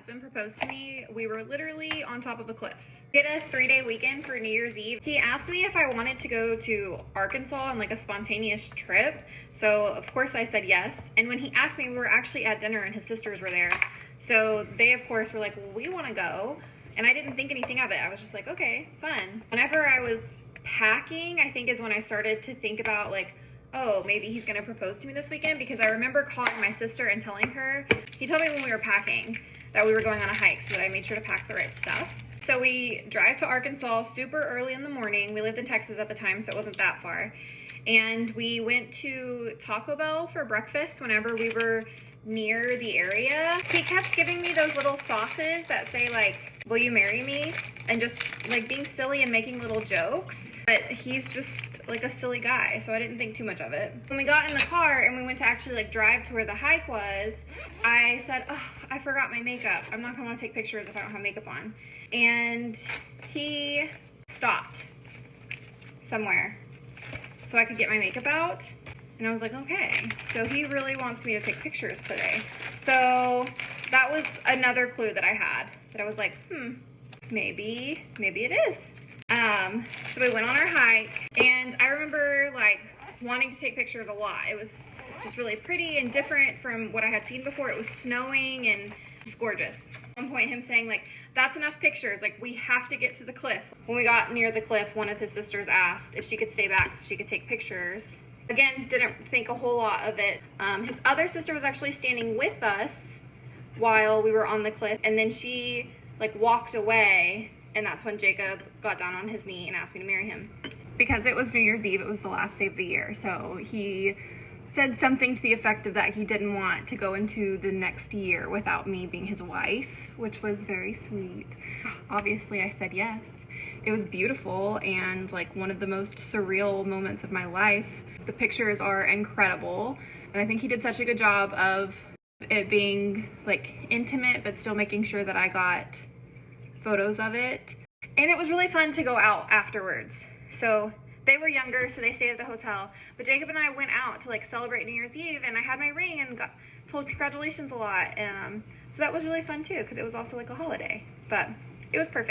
husband proposed to me, we were literally on top of a cliff. We had a 3-day weekend for New Year's Eve. He asked me if I wanted to go to Arkansas on like a spontaneous trip. So of course I said yes. And when he asked me, we were actually at dinner and his sisters were there. So they of course were like, well, we want to go. And I didn't think anything of it. I was just like, okay, fun. Whenever I was packing, I think is when I started to think about like, oh, maybe he's gonna propose to me this weekend, because I remember calling my sister and telling her, he told me when we were packing that we were going on a hike, so that I made sure to pack the right stuff. So we drive to Arkansas super early in the morning. We lived in Texas at the time, so it wasn't that far. And we went to Taco Bell for breakfast whenever we were near the area. He kept giving me those little sauces that say like, will you marry me? And just like being silly and making little jokes. But he's just like a silly guy, so I didn't think too much of it. When we got in the car and we went to actually like drive to where the hike was, I said, oh, I forgot my makeup. I'm not gonna wanna take pictures if I don't have makeup on. And he stopped somewhere so I could get my makeup out. And I was like, okay. So he really wants me to take pictures today. So that was another clue that I had, that I was like, maybe it is. So we went on our hike, and I remember like wanting to take pictures a lot. It was just really pretty and different from what I had seen before. It was snowing and just gorgeous. At one point him saying like, that's enough pictures, like we have to get to the cliff. When we got near the cliff, one of his sisters asked if she could stay back so she could take pictures. Again, didn't think a whole lot of it. His other sister was actually standing with us while we were on the cliff, and then she like walked away, and that's when Jacob got down on his knee and asked me to marry him. Because it was New Year's Eve, it was the last day of the year, so he said something to the effect of that he didn't want to go into the next year without me being his wife, which was very sweet. Obviously I said yes. It was beautiful and like one of the most surreal moments of my life. The pictures are incredible, and I think he did such a good job of it being like intimate, but still making sure that I got photos of it. And it was really fun to go out afterwards. So they were younger, so they stayed at the hotel, but Jacob and I went out to like celebrate New Year's Eve, and I had my ring and got told congratulations a lot. So that was really fun too, because it was also like a holiday, but it was perfect.